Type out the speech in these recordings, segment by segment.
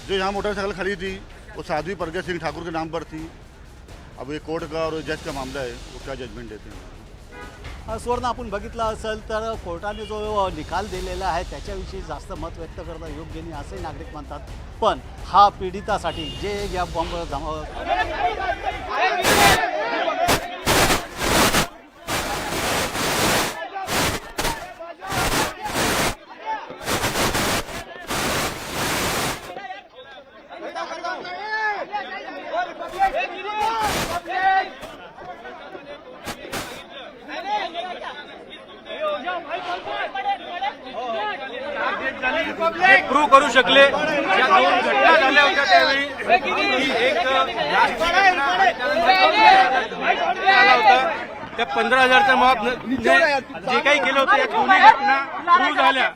जो यहाँ मोटरसाइकिल खड़ी थी वो साध्वी प्रज्ञा सिंह ठाकुर के नाम पर थी। अब ये कोर्ट का और जज का मामला है, वो क्या जजमेंट देते हैं। सुवर्ण, आपण बघितलं असेल तर कोर्टाने जो निकाल दिलेला आहे त्याच्याविषयी जास्त मत व्यक्त करणं योग्य नाही असे नागरिक म्हणतात। पण हा पीडितासाठी जे या बॉम्ब प्रूव्ह करू शकले। या दोन घटना झाल्या होत्या त्यावेळी की एक आला होता त्या 15,000चा मॉब जे काही केलं होतं या दोन्ही घटना प्रूव्ह झाल्या।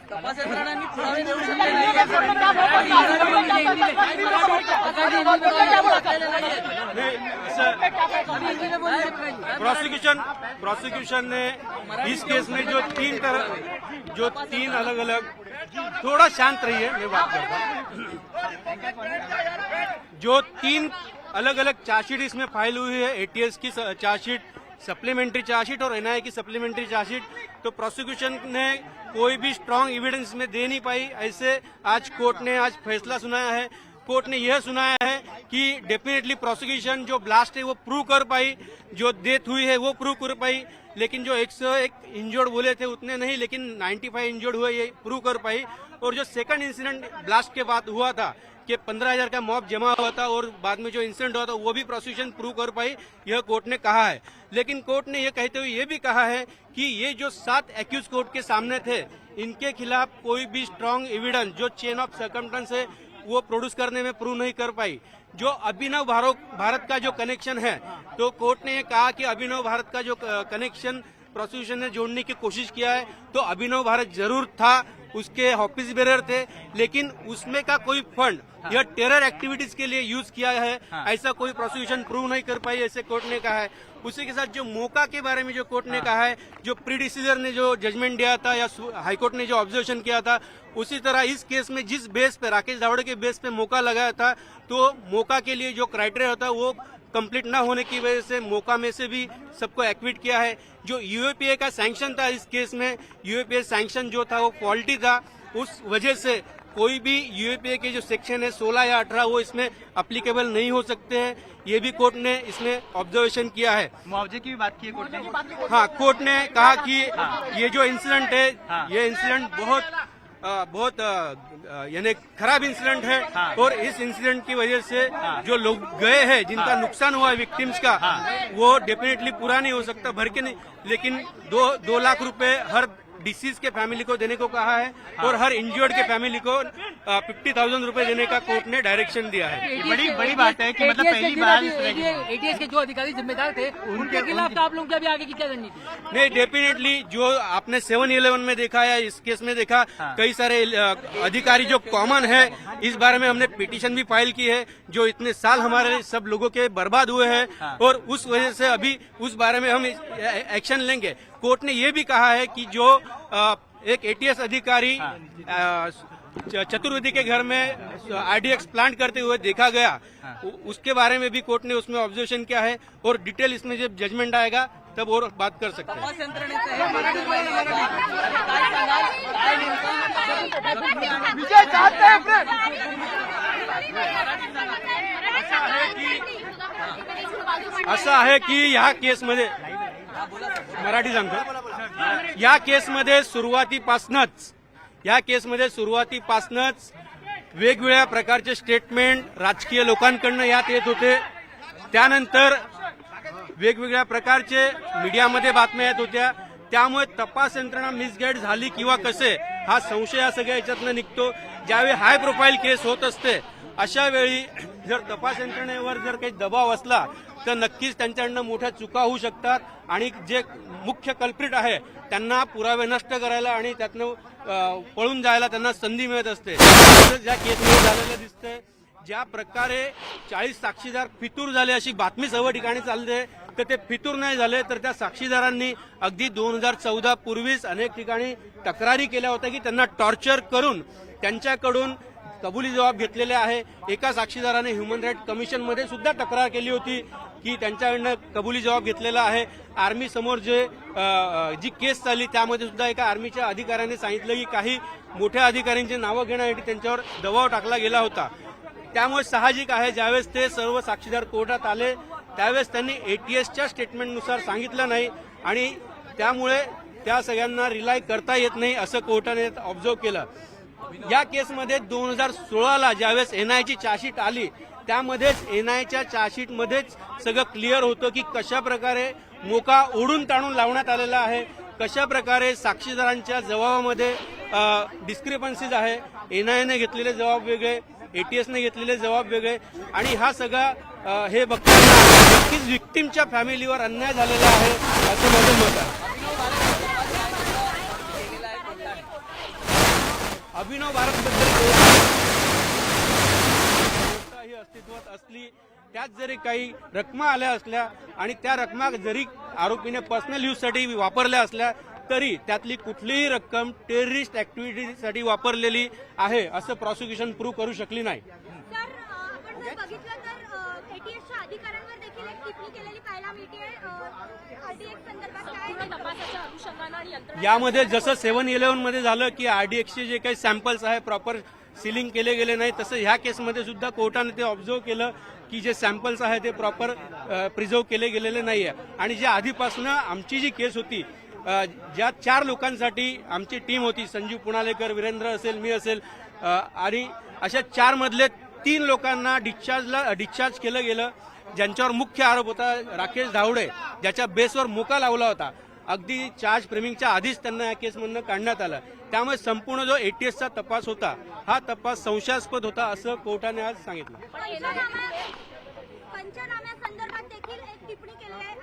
प्रोसिक्यूशन ने इस केस में जो तीन अलग अलग, थोड़ा शांत रहिए, मैं बात करता हूँ। जो तीन अलग अलग चार्जशीट इसमें फाइल हुई है, एटीएस की चार्जशीट, सप्लीमेंट्री चार्जशीट और एनआईए की सप्लीमेंट्री चार्जशीट, तो प्रोसिक्यूशन ने कोई भी स्ट्रांग एविडेंस में दे नहीं पाई। ऐसे आज कोर्ट ने आज फैसला सुनाया है। कोर्ट ने यह सुनाया है कि डेफिनेटली प्रोसिक्यूशन जो ब्लास्ट है वो प्रूव कर पाई, जो डेथ हुई है वो प्रूव कर पाई, लेकिन जो 101 इंजर्ड बोले थे उतने नहीं, लेकिन 95 इंजर्ड हुए ये प्रूव कर पाई। और जो सेकंड इंसिडेंट ब्लास्ट के बाद हुआ था कि 15,000 का मॉब जमा हुआ था और बाद में जो इंसिडेंट हुआ था वो भी प्रोसिक्यूशन प्रूव कर पाई, यह कोर्ट ने कहा है। लेकिन कोर्ट ने यह कहते हुए यह भी कहा है कि ये जो 7 एक्यूज कोर्ट के सामने थे, इनके खिलाफ कोई भी स्ट्रांग एविडेंस जो चेन ऑफ सर्कमस्टेंस है वो प्रोड्यूस करने में प्रूव नहीं कर पाई। जो अभिनव भारत का जो कनेक्शन है, तो कोर्ट ने कहा कि अभिनव भारत का जो कनेक्शन प्रोसिक्यूशन ने जोड़ने की कोशिश किया है, तो अभिनव भारत जरूर था, उसके ऑफिस बेरर थे, लेकिन उसमें का कोई फंड यह टेरर एक्टिविटीज के लिए यूज किया है, ऐसा कोई प्रोसिक्यूशन प्रूव नहीं कर पाई, ऐसे कोर्ट ने कहा है। उसी के साथ जो मौका के बारे में जो कोर्ट ने कहा है, जो प्रीडिसीजर ने जो जजमेंट दिया था या हाईकोर्ट ने जो ऑब्जर्वेशन किया था, उसी तरह इस केस में जिस बेस पे राकेश धावड़े के बेस पे मौका लगाया था, तो मौका के लिए जो क्राइटेरिया होता है वो कंप्लीट ना होने की वजह से मौका में से भी सबको एक्विट किया है। जो यूएपीए का सैंक्शन था इस केस में, यूएपीए सैंक्शन जो था वो फॉल्टी था, उस वजह से कोई भी यूएपीए के जो सेक्शन है 16 या 18 वो इसमें एप्लीकेबल नहीं हो सकते हैं, ये भी कोर्ट ने इसमें ऑब्जर्वेशन किया है। मुआवजे की भी बात की है कोर्ट ने। हाँ, कोर्ट ने कहा कि ये जो इंसिडेंट है, ये इंसिडेंट बहुत यानी खराब इंसिडेंट है, और इस इंसिडेंट की वजह से जो लोग गए हैं, जिनका नुकसान हुआ है विक्टिम्स का, वो डेफिनेटली पूरा नहीं हो सकता, भर के नहीं, लेकिन 2 लाख रुपए हर डिसीज के फैमिली को देने को कहा है, और हर इंजर्ड के फैमिली को 50,000 रुपए देने का कोर्ट ने डायरेक्शन दिया है। बड़ी बात है कि मतलब पहली बार एटीएस के जो अधिकारी जिम्मेदार थे उनके खिलाफ तो आप लोग क्या भी आगे की क्या रणनीति? नहीं, डेफिनेटली जो आपने 7-11 में देखा या इस केस में देखा, कई सारे अधिकारी जो कॉमन है, इस बारे में हमने पिटीशन भी फाइल की है, जो इतने साल हमारे सब लोगों के बर्बाद हुए हैं, और उस वजह से अभी उस बारे में हम एक्शन लेंगे। कोर्ट ने यह भी कहा है कि जो एक एटीएस अधिकारी चतुर्वेदी के घर में आरडीएक्स प्लांट करते हुए देखा गया, उसके बारे में भी कोर्ट ने उसमें ऑब्जर्वेशन किया है, और डिटेल इसमें जब जजमेंट आएगा तब और बात कर सकते हैं। असं आहे की या केसमध्ये मराठी सांगतो, या केसमध्ये सुरुवातीपासूनच वेगवेगळ्या प्रकारचे स्टेटमेंट राजकीय लोकांकडून यात येत होते, त्यानंतर वेगवेगळ्या प्रकारचे मीडियामध्ये बातम्या येत होत्या, त्यामुळे तपास यंत्रणा मिसगाईड झाली किंवा कसे हा संशय या सगळ्या याच्यातनं निघतो। ज्यावेळी हाय प्रोफाईल केस होत असते, अशा वेळी जर तपास यंत्रणेवर जर काही दबाव असला तर नक्कीच त्यांच्याकडनं मोठ्या चुका होऊ शकतात, आणि जे मुख्य कल्प्रिट आहे त्यांना पुरावे नष्ट करायला आणि त्यातनं पळून जायला त्यांना संधी मिळत असते। ज्या केसमध्ये झालेलं दिसतंय, ज्या प्रकारे 40 साक्षीदार फितूर झाले अशी बातमी सर्व ठिकाणी चालते, तर ते फितूर नाही झाले, तर त्या साक्षीदारांनी अगदी 2014 पूर्वीच अनेक ठिकाणी तक्रारी केल्या होत्या की त्यांना टॉर्चर करून त्यांच्याकडून कबुली जबाब घेतलेले आहे. एका साक्षीदाराने ह्युमन राईट कमिशनमध्ये सुद्धा तक्रार केली होती की त्यांच्याकडनं कबुली जबाब घेतलेला आहे. आर्मी समोर जी केस चालली त्यामध्ये सुद्धा एका आर्मीच्या अधिकाऱ्याने सांगितलं की काही मोठ्या अधिकाऱ्यांची नावं घेण्यासाठी त्यांच्यावर दबाव टाकला गेला होता. त्यामुळे साहजिक आहे ज्यावेळेस ते सर्व साक्षीदार कोर्टात आले त्यावेळेस त्यांनी ATSच्या स्टेटमेंटनुसार सांगितलं नाही आणि त्यामुळे त्या सगळ्यांना रिलाय करता येत नाही असं कोर्टाने ऑब्झर्व केलं. या केसमध्ये 2016ला ज्यावेळेस NIAची चार्जशीट आली त्यामध्येच NIAच्या चार्जशीटमध्येच सगळं क्लिअर होतं की कशा प्रकारे मोका ओढून ताणून लावण्यात आलेला आहे, कशा प्रकारे साक्षीदारांच्या जबाबामध्ये डिस्क्रिपन्सीज आहे. NIAने घेतलेले जबाब वेगळे, ATSने घेतलेले जबाब वेगळे आणि हा सगळा हे बघताना नक्कीच विक्टीमच्या फॅमिलीवर अन्याय झालेला आहे असं माझं मत आहे. अभिनव भारतबद्दल ही अस्तित्वात असली त्यात जरी काही रकमा आल्या असल्या आणि त्या रकमा जरी आरोपीने पर्सनल यूजसाठी वापरल्या असल्या तरी त्यातली कुठलीही रक्कम टेररिस्ट ऍक्टिव्हिटीसाठी वापरलेली आहे असं प्रॉसिक्युशन प्रूव्ह करू शकली नाही. सर आपण जर बघितलं तर ATSच्या अधिकाऱ्यांवर देखील एक टिप्पणी केलेली पाहायला मिळते. RDX संदर्भात काय तपासाच्या अनुषंगानं आणि यंत्रणा यामध्ये जसं 7-11 मध्ये झालं की RDXचे जे काही सॅम्पल्स आहे प्रॉपर सिलिंग केले गेले नाही तसं ह्या केसमध्ये सुद्धा कोर्टाने ते ऑब्झर्व केलं की जे सॅम्पल्स आहे ते प्रॉपर प्रिझर्व केले गेलेले नाही आहे. आणि जे आधीपासून आमची जी केस होती ज्या 4 लोकांसाठी आमची टीम होती, संजीव पुणालेकर, वीरेंद्र असेल, मी असेल आणि अशा 4 मधले 3 लोकांना डिस्चार्ज केलं गेलं. ज्यांच्यावर मुख्य आरोप होता राकेश धावडे ज्याच्या बेसवर मोका लावला होता. अगदी चार्ज फ्रेमिंगच्या आधीच त्यांना या केसमधनं काढण्यात आलं. त्यामुळे संपूर्ण जो ATSचा तपास होता हा तपास संशयास्पद होता असं कोर्टाने आज सांगितलं. पंचनाम्यासंदर्भात देखील एक टिप्पणी केली आहे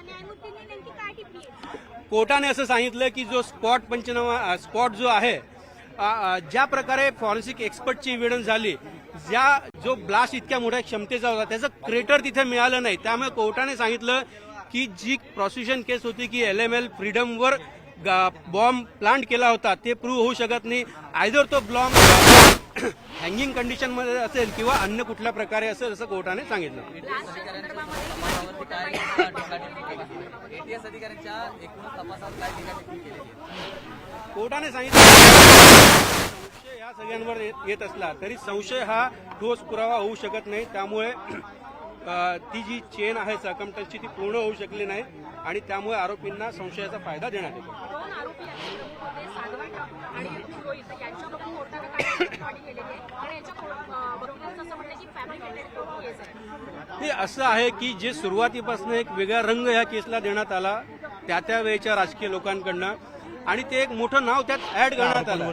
न्यायमूर्तींनी. नेमकी काय टिप्पणी आहे? कोर्टाने असं सांगितलं की जो स्पॉट जो आहे ज्या प्रकारे फॉरेन्सिक एक्सपर्टची एव्हिडन्स झाली, जो ब्लास्ट इतक्या मोठ्या क्षमतेचा होता त्याचं क्रेटर तिथे मिळालं नाही. त्यामुळे कोर्टाने सांगितलं की जी प्रॉसिक्युशन केस होती की LML फ्रीडमवर बॉम्ब प्लांट केला होता ते प्रूव्ह होऊ शकत नाही. आयदर तो बॉम्ब हँगिंग कंडिशनमध्ये असेल किंवा अन्य कुठल्या प्रकारे असेल असं कोर्टाने सांगितलं. कोर्टाने सांगितलं संशय या सगळ्यांवर येत असला तरी संशय हा ठोस पुरावा होऊ शकत नाही. त्यामुळे ती जी चेन आहे सर्कमस्टन्सची ती पूर्ण होऊ शकली नाही आणि त्यामुळे आरोपींना संशयाचा फायदा देण्यात येतो. दोन आरोपी आहेत आणि रोहित यांच्याकडून कोर्टाने काही टिप्पणी केलेली आहे आणि यांच्या वकिलांचं असं म्हणणं की फॅब्रिकेटेड केस आहे. हे असं आहे की जे सुरुवातीपासून एक वेगळा रंग या केसला देण्यात आला त्या वेळेच्या राजकीय लोकांकडनं आणि ते एक मोठं नाव त्यात ऍड करण्यात आलं.